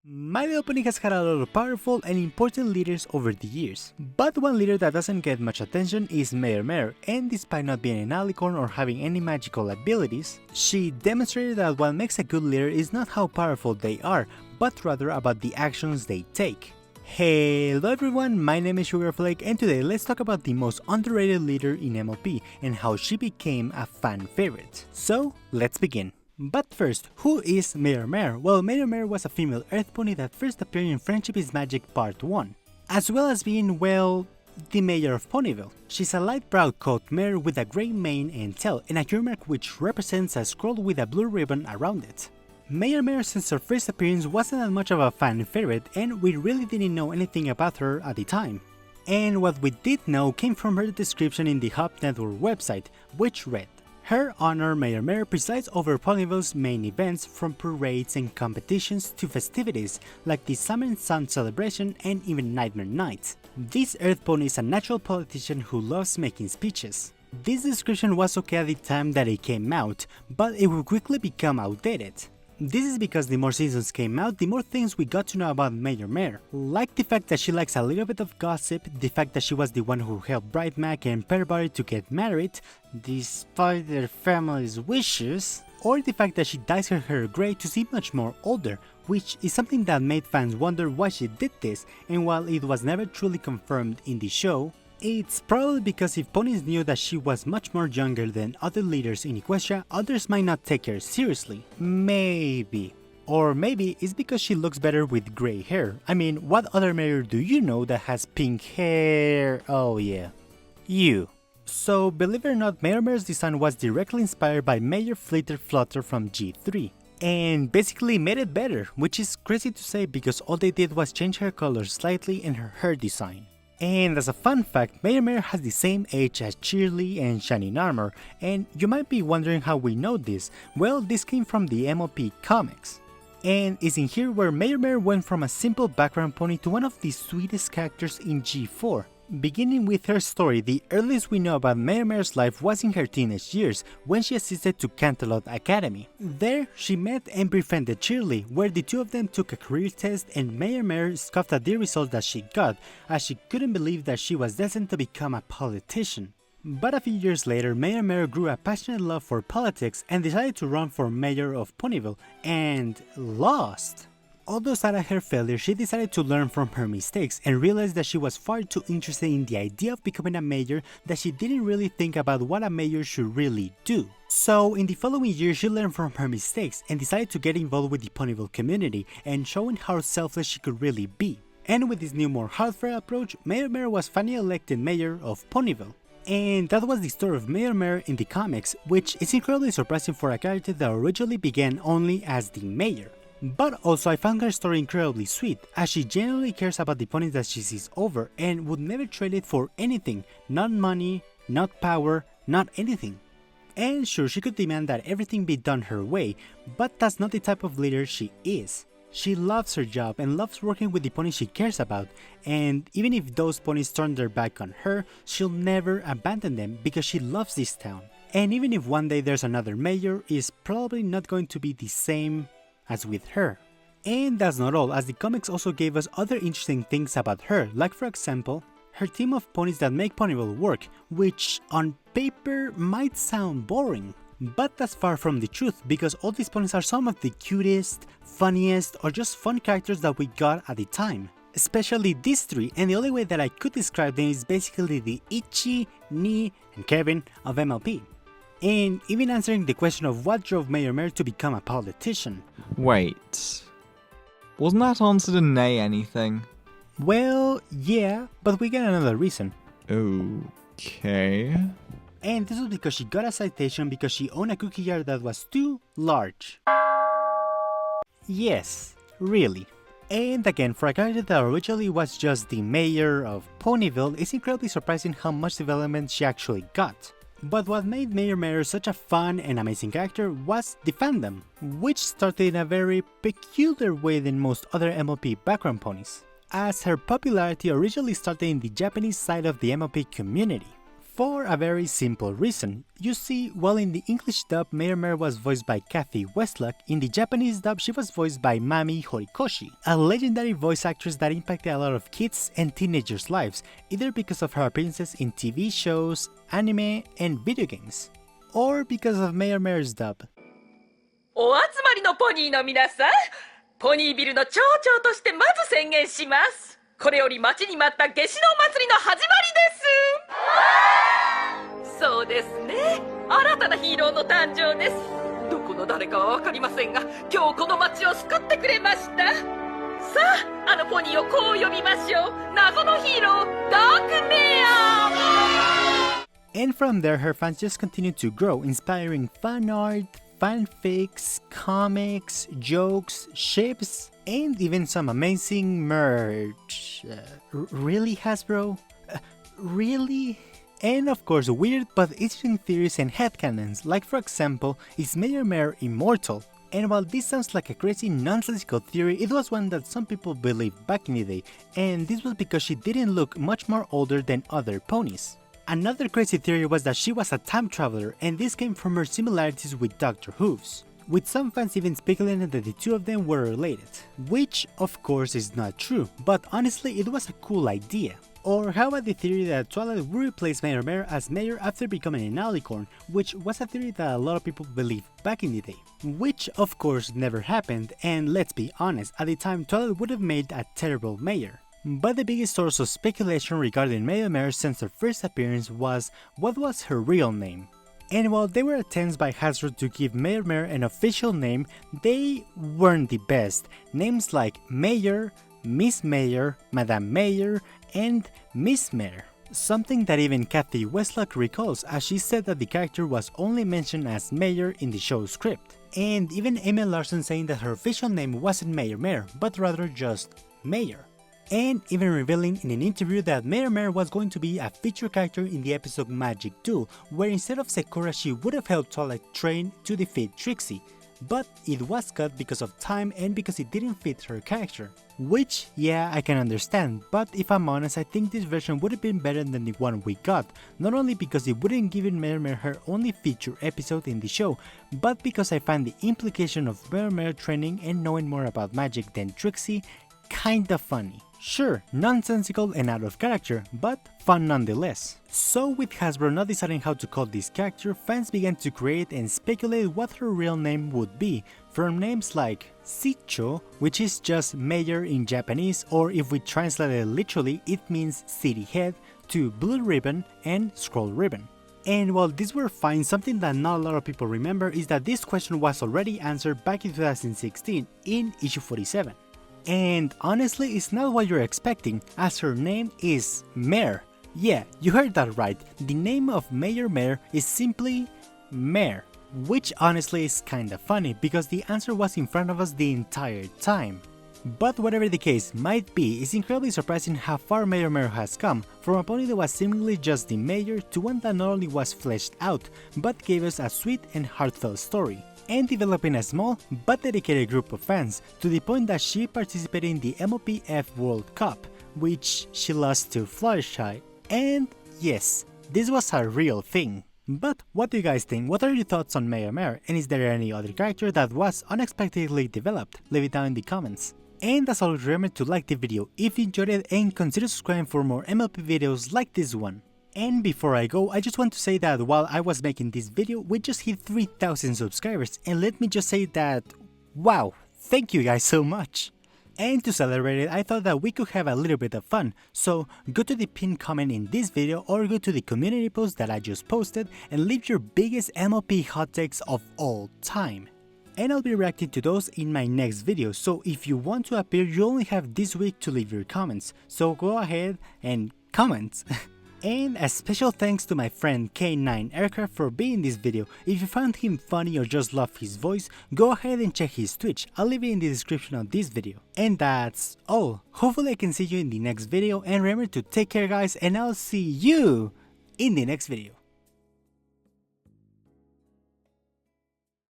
My opening has had a lot of powerful and important leaders over the years, but one leader that doesn't get much attention is Mare, and despite not being an alicorn or having any magical abilities, she demonstrated that what makes a good leader is not how powerful they are, but rather about the actions they take. Hello everyone, my name is Sugarflake, and today let's talk about the most underrated leader in MLP and how she became a fan favorite. So, let's begin. But first, who is Mare? Well, Mare was a female earth pony that first appeared in Friendship is Magic Part 1, as well as being, well, the mayor of Ponyville. She's a light brown coat mare with a grey mane and tail and a earmark which represents a scroll with a blue ribbon around it. Mare since her first appearance wasn't that much of a fan favorite and we really didn't know anything about her at the time. And what we did know came from her description in the Hub Network website, which read, Her Honor Mare presides over Ponyville's main events from parades and competitions to festivities like the Summer and Sun celebration and even Nightmare Night. This Earth Pony is a natural politician who loves making speeches. This description was okay at the time that it came out, but it would quickly become outdated. This is because the more seasons came out, the more things we got to know about Mare, like the fact that she likes a little bit of gossip, the fact that she was the one who helped Bright Mac and Pearberry to get married, despite their family's wishes, or the fact that she dyes her hair grey to seem much more older, which is something that made fans wonder why she did this, and while it was never truly confirmed in the show, it's probably because if ponies knew that she was much more younger than other leaders in Equestria, others might not take her seriously. Maybe. Or maybe it's because she looks better with grey hair. I mean, what other mayor do you know that has pink hair? Oh yeah. You. So, believe it or not, Mare's design was directly inspired by Mayor Flitter Flutter from G3. And basically made it better, which is crazy to say because all they did was change her color slightly and her hair design. And as a fun fact, Mare has the same age as Cheerly and Shining Armor, and you might be wondering how we know this. Well, this came from the MLP comics. And it's in here where Mare went from a simple background pony to one of the sweetest characters in G4. Beginning with her story, the earliest we know about Mare's life was in her teenage years, when she assisted to Canterlot Academy. There, she met and befriended Cheerly, where the two of them took a career test and Mare scoffed at the results that she got, as she couldn't believe that she was destined to become a politician. But a few years later, Mare grew a passionate love for politics and decided to run for mayor of Ponyville, and lost. Although sad at her failure, she decided to learn from her mistakes and realized that she was far too interested in the idea of becoming a mayor that she didn't really think about what a mayor should really do. So in the following year, she learned from her mistakes and decided to get involved with the Ponyville community and showing how selfless she could really be. And with this new more heartfelt approach, Mare was finally elected mayor of Ponyville. And that was the story of Mare in the comics, which is incredibly surprising for a character that originally began only as the mayor. But also I found her story incredibly sweet, as she genuinely cares about the ponies that she sees over and would never trade it for anything, not money, not power, not anything. And sure, she could demand that everything be done her way, but that's not the type of leader she is. She loves her job and loves working with the ponies she cares about, and even if those ponies turn their back on her, she'll never abandon them because she loves this town. And even if one day there's another mayor, it's probably not going to be the same as with her. And that's not all, as the comics also gave us other interesting things about her, like for example, her team of ponies that make Ponyville work, which on paper might sound boring. But that's far from the truth, because all these ponies are some of the cutest, funniest, or just fun characters that we got at the time. Especially these three, and the only way that I could describe them is basically the Itchy, Nee, and Kevin of MLP. And even answering the question of what drove Mare to become a politician. Wait, wasn't that answered in nay anything? Well, yeah, but we got another reason. Okay. And this was because she got a citation because she owned a cookie jar that was too large. Yes, really. And again, for a character that originally was just the mayor of Ponyville, it's incredibly surprising how much development she actually got. But what made Mare such a fun and amazing character was the fandom, which started in a very peculiar way than most other MLP background ponies, as her popularity originally started in the Japanese side of the MLP community. For a very simple reason. You see, while in the English dub Mare was voiced by Kathy Westlock, in the Japanese dub she was voiced by Mami Horikoshi, a legendary voice actress that impacted a lot of kids and teenagers' lives, either because of her appearances in TV shows, anime, and video games, or because of Mare's dub. お集まりのポニーの皆さん、ポニービルの町長としてまず宣言します。これより待ちに待った夏至のお祭りの始まりです。そうですね、新たなヒーローの誕生です。どこの誰かは分かりませんが、今日この街を救ってくれました。さあ、あのポニーをこう呼びましょう。謎のヒーロー、ダークメア。 And from there her fans just continued to grow, inspiring fan art, fanfics, comics, jokes, ships, and even some amazing merch. Really, Hasbro? Really? And of course weird but interesting theories and headcanons, like for example, is Mare immortal? And while this sounds like a crazy nonsensical theory, it was one that some people believed back in the day, and this was because she didn't look much more older than other ponies. Another crazy theory was that she was a time traveler, and this came from her similarities with Dr. Who's, with some fans even speculating that the two of them were related, which of course is not true, but honestly it was a cool idea. Or how about the theory that Twilight would replace Mare as mayor after becoming an alicorn, which was a theory that a lot of people believed back in the day, which of course never happened, and let's be honest, at the time Twilight would have made a terrible mayor. But the biggest source of speculation regarding Mare since her first appearance was what was her real name. And while there were attempts by Hasbro to give Mare an official name, they weren't the best. Names like Mayor, Miss Mayor, Madame Mayor, and Miss Mayor. Something that even Kathy Westlock recalls, as she said that the character was only mentioned as Mayor in the show's script. And even Emma Larson saying that her official name wasn't Mare, but rather just Mayor. And even revealing in an interview that Mare was going to be a featured character in the episode Magic Duel, where instead of Sakura she would have helped Twilight train to defeat Trixie, but it was cut because of time and because it didn't fit her character. Which, yeah, I can understand, but if I'm honest, I think this version would have been better than the one we got, not only because it wouldn't give Mare her only feature episode in the show, but because I find the implication of Mare training and knowing more about magic than Trixie kinda funny. Sure, nonsensical and out of character, but fun nonetheless. So with Hasbro not deciding how to call this character, fans began to create and speculate what her real name would be, from names like Sicho, which is just mayor in Japanese, or if we translate it literally, it means city head, to Blue Ribbon and Scroll Ribbon. And while these were fine, something that not a lot of people remember is that this question was already answered back in 2016 in issue 47. And honestly, it's not what you're expecting, as her name is Mare. Yeah, you heard that right, the name of Mayor Mare is simply Mare, which honestly is kinda funny because the answer was in front of us the entire time. But whatever the case might be, it's incredibly surprising how far Mayor Mare has come, from a pony that was seemingly just the mayor to one that not only was fleshed out, but gave us a sweet and heartfelt story, and developing a small but dedicated group of fans, to the point that she participated in the MOPF World Cup, which she lost to Fluttershy, and yes, this was a real thing. But what do you guys think? What are your thoughts on Mare, and is there any other character that was unexpectedly developed? Leave it down in the comments. And as always, remember to like the video if you enjoyed it and consider subscribing for more MLP videos like this one. And before I go, I just want to say that while I was making this video, we just hit 3,000 subscribers, and let me just say that, wow, thank you guys so much! And to celebrate it, I thought that we could have a little bit of fun, so go to the pinned comment in this video or go to the community post that I just posted and leave your biggest MLP hot takes of all time. And I'll be reacting to those in my next video, so if you want to appear, you only have this week to leave your comments, so go ahead and comment! And a special thanks to my friend K9 Aircraft for being in this video. If you found him funny or just love his voice, go ahead and check his Twitch, I'll leave it in the description of this video. And that's all. Hopefully I can see you in the next video, and remember to take care guys, and I'll see you in the next video.